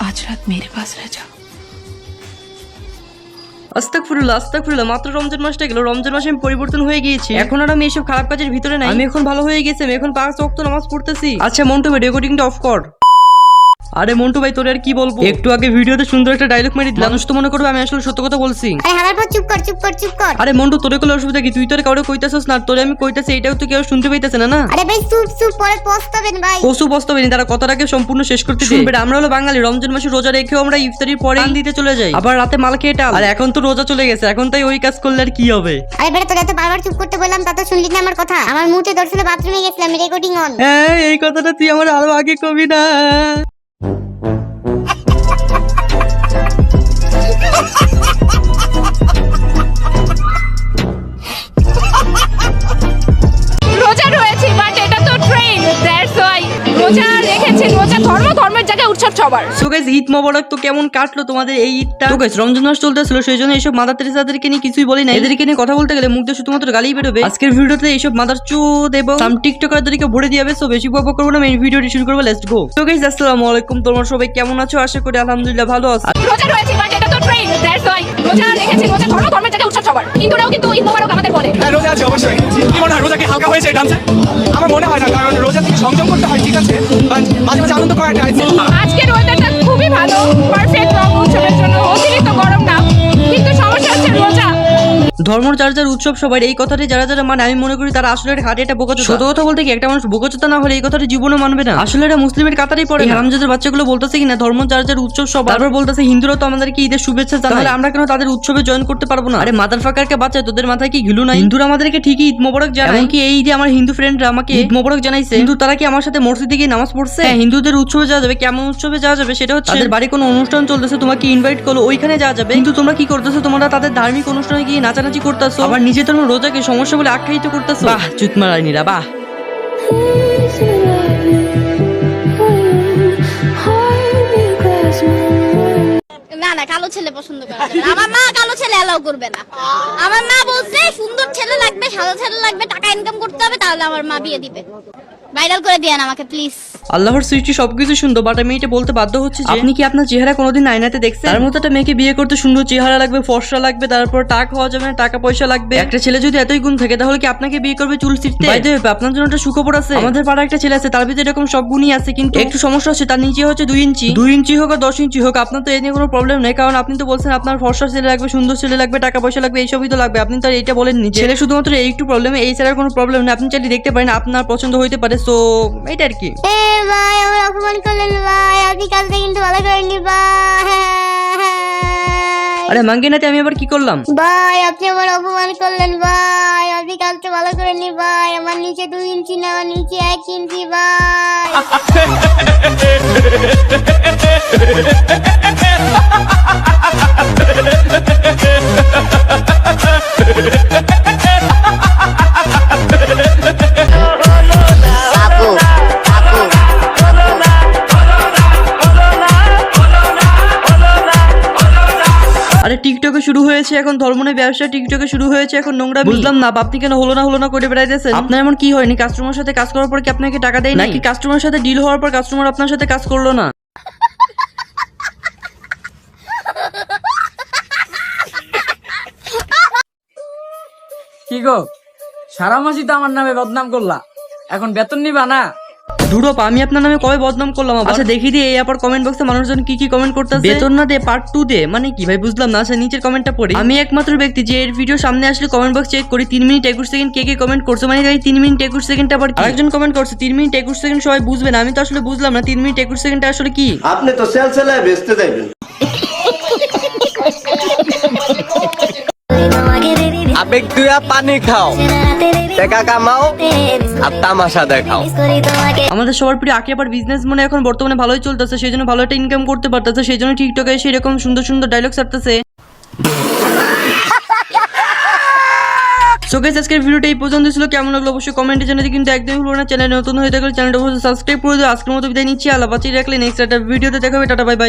आज रात मेरे पास रह जा। আস্তাগফিরুল্লাহ মাত্র রমজান মাসটা গেল। রমজান মাসে আমি পরিবর্তন হয়ে গিয়েছি। এখন আর আমি এইসব খারাপ কাজের ভিতরে নাই। আমি এখন ভালো হয়ে গেছি। আমি এখন 5 ওয়াক্ত নামাজ পড়তেছি। আচ্ছা মন্টু ভাই রেকর্ডিংটা অফ কর। আরে মন্টু ভাই তোর আর কি বলবো, একটু আগে ভিডিওতে সুন্দর একটা ডায়লগ মেরে দিলাম। মানুষ তো মনে করবে আমি আসলে সত্য কথা বলছি। আরে হালার পর চুপ কর। আরে মন্টু তোরে কোনো অসুবিধা কি? তুই তো আর কাউরে কইতাছস না, তোরে আমি কইতাছি এটাও তো কেউ শুনতে পাইতাছে না। না আরে ভাই চুপ পরে পস্তাবেন ভাই। পশু বস্তবে নি, তারা কথাটাকে সম্পূর্ণ শেষ করতে দিন। শুনবে আমরা হলো বাঙালি, রমজান মাসে রোজা রেখেও আমরা ইফতারির পরে পান দিতে চলে যাই, আবার রাতে মাল খেয়ে টাল। আর এখন তো রোজা চলে গেছে, এখন তাই ওই কাজ করলে আর কি হবে? আরে বেটা তোরা তো বারবার চুপ করতে বললাম, তা তো শুনলি না আমার কথা। আমার মুখে ধরছিল বাথরুমে গেছিলাম, রেকর্ডিং অন। হ্যাঁ এই কথাটা তুই আমার আরো আগে কবি না। রোজা রয়েছে বাট এটা তো ট্রেন, দ্যাটস ওয়াই রোজা রেখেছি। রোজা ধর্মের জায়গায় উৎসব সবার। সো গাইস ঈদ মোবারক। তো কেমন কাটলো তোমাদের এই ঈদটা? তো গাইস রমজান মাস চলতেছিল, সেই জন্য এইসব মাদার তেরেসাদেরকে নিয়ে কিছুই বলি না। এদেরকে নিয়ে কথা বলতে গেলে মুখ দিয়ে শুধুমাত্র গালিই বেরোবে। আজকের ভিডিওতে এইসব মাদার চোদ এবং সাম টিকটকারদেরকে ভরে দিয়ে হবে। সো বেশি বকবক করবো না, মেইন ভিডিওটি শুরু করবো। Let's go. তো গাইস আসসালামু আলাইকুম, তোমরা সবাই কেমন আছো? আশা করি আলহামদুলিল্লাহ ভালো আছো। রোজা রয়েছে বাট এটা তো ট্রেন, দ্যাটস ওয়াই রোজা রেখেছি। রোজা ধর্মের জায়গায় উৎসব সবার। হিন্দুরাও কিন্তু ঈদ মোবারক আমাদের বলে। হ্যাঁ রোজা আছে অবশ্যই। কি মনে হয় রোজা কি হালকা হয়েছে ডান্সে? আমার মনে হয় না, কারণ রোজা থেকে সংযম করতে হয়, ঠিক আছে, মাঝে মাঝে আনন্দ করা যায়। আজকের ওয়েদারটা খুবই ভালো, পারফেক্ট রং উৎসবের জন্য। অতিরিক্ত গরম না, কিন্তু সমস্যা হচ্ছে রোজা। ধর্ম যার যার উৎসব সবার, এই কথাটি যারা যারা মানে আমি মনে করি তারা আসলে হাটে একটা বোকাচোদা। সত্য কথা বলতে কি, একটা মানুষ বোকাচোদা না হলে এই কথাটি জীবনে মানবে না। আসলে এটা মুসলিমের কাতারেই পড়ে। হারামজাদার বাচ্চাগুলো বলতেছে কিনা ধর্ম যার যার উৎসব সবার, তারপর বলতেছে হিন্দুরা তো আমাদেরকে ঈদের শুভেচ্ছা জানায়, তাহলে আমরা কেন তাদের উৎসবে জয়েন করতে পারবো না? আরে মাদার ফাকারকে বাচ্চা, তোদের মাথায় কি ঘিলু নাই? হিন্দুরা আমাদেরকে ঠিকই ঈদ মোবারক জানায়, এমনকি এই ঈদে আমার হিন্দু ফ্রেন্ডরা আমাকে ঈদ মোবারক জানাইছে। কিন্তু তারা কি আমার সাথে মসজিদে গিয়ে নামাজ পড়ছে? হ্যাঁ হিন্দুদের উৎসবে যাওয়া যাবে। কেমন উৎসবে যাওয়া যাবে? সেটা হচ্ছে তাদের বাড়ি কোনো অনুষ্ঠান চলতেছে, তোমাকে ইনভাইট করলো, ওইখানে যাওয়া যাবে। কিন্তু তোমরা কি করতেছো? তোমরা তাদের ধার্মিক অনুষ্ঠানে গিয়ে নাচানাচি করতেছো, আবার নিজে তোমরা রোজাকে সমস্যা বলে আখ্যায়িত করতেছো। বাহ চুতমারানিরা বাহ। না কালো ছেলে পছন্দ করে না। আমার মা কালো ছেলে অ্যালাউ করবে না। আমার মা বলছে সুন্দর ছেলে লাগবে, সাদা ছেলে লাগবে, টাকা ইনকাম করতে হবে, তাহলে আমার মা বিয়ে দিবে। ভাইরাল করে দিয়েন আমাকে প্লিজ। আল্লাহর সৃষ্টি সবকিছু সুন্দর, বাট আমি এটা বলতে বাধ্য হচ্ছি যে আপনি কি আপনার চেহারা কোনোদিন আয়নাতে দেখছেন? তার মতো একটা মেয়েকে বিয়ে করতে সুন্দর চেহারা লাগবে, ফর্সা লাগবে, তারপর টাকা হওয়া যাবে না, টাকা পয়সা লাগবে। একটা ছেলে যদি এতই গুণ থাকে তাহলে কি আপনাকে বিয়ে করবে চুল ছিঁড়তে? বাইরে আপনার জন্য একটা সুখবর আছে। আমাদের পাড়া একটা ছেলে আছে, তার ভিতরে এরকম সব গুণই আছে, কিন্তু একটু সমস্যা হচ্ছে, তার নিচে হচ্ছে 2 ইঞ্চি হোক আর 10 ইঞ্চি হোক, আপনার তো এ নিয়ে কোনো প্রবলেম নেই, কারণ আপনি তো বলছেন আপনার ফর্সা ছেলে লাগবে, সুন্দর ছেলে লাগবে, টাকা পয়সা লাগবে, এইসবই তো লাগবে। আপনি তো আর এইটা বলেননি। ছেলে শুধুমাত্র এই একটু প্রবলেম, এই ছাড়া কোনো প্রবলেম নেই। আপনি চাইলে দেখতে পারেন, আপনার পছন্দ হইতে পারে। সো এটা আর কি। এ ভাই আমার অপমান করলেন ভাই, আপনি কাজটা কিন্তু ভালো করেননি ভাই। আরে মাঙ্গিনাতে আমি আবার কি করলাম? ভাই আপনি আমার অপমান করলেন ভাই, আপনি কাজটা ভালো করেননি ভাই। আমার নিচে 2 ইঞ্চি না, আমার নিচে 1 ইঞ্চি ভাই। আরে টিকটকে শুরু হয়েছে এখন ধর্মনের ব্যবসা, টিকটকে শুরু হয়েছে এখন নোংরা। বুঝলাম না আপনি কেন হলো না করে বেড়াইতেছেন? আপনার এমন কি হয়নি? কাস্টমার সাথে কাজ করার পর কি আপনাকে টাকা দেয় নাকি কাস্টমার সাথে ডিল হওয়ার পর কাস্টমার আপনার সাথে কাজ করলো না? কি গো, সারা মাসই তো আমার নামে বদনাম করলা, এখন বেতন নিবা না? ধুরপ, আমি আপনার নামে কবে বদনাম করলাম? আচ্ছা দেখি দিয়ে এই আবার কমেন্ট বক্সে মানুষজন কি কমেন্ট করতেছে। বেতন না দে পার্ট 2 দে মানে কি ভাই বুঝলাম না। আচ্ছা নিচের কমেন্টটা পড়ি। আমি একমাত্র ব্যক্তি যে এর ভিডিও সামনে আসলে কমেন্ট বক্স চেক করি 3 মিনিট 21 সেকেন্ড কে কমেন্ট করছে। মানে ভাই 3 মিনিট 21 সেকেন্ড আবার কি? আরেকজন কমেন্ট করছে 3 মিনিট 21 সেকেন্ড সবাই বুঝবে না। আমি তো আসলে বুঝলাম না 3 মিনিট 21 সেকেন্ডটা আসলে কি। আপনি তো সেলসেলায় বেচতে যাবেন। আবেগ দুয়া পানি খাও, টাকা কামাও আর তামাশা দেখাও। আমাদের সবার প্রিয় আকি আবার বিজনেস মনে এখন বর্তমানে ভালোই চলতেছে, সেই জন্য ভালো একটা ইনকাম করতে পারতেছে, সেই জন্য টিকটকে এসে এরকম সুন্দর সুন্দর ডায়লগ ছাড়তেছে। সো গাইস আজকের ভিডিওটা এই পর্যন্ত ছিল। কেমন লাগলো অবশ্যই কমেন্টে জানাতে কিন্তু একদমই ভুলবেন না। চ্যানেলে নতুন হয়ে থাকলে চ্যানেলটা অবশ্যই সাবস্ক্রাইব করে দিও। আজকের মতো বিদায় নিচ্ছি। আল্লাহ বাঁচিয়ে রাখলে নেক্সট একটা ভিডিওতে দেখা হবে। Tata bye bye.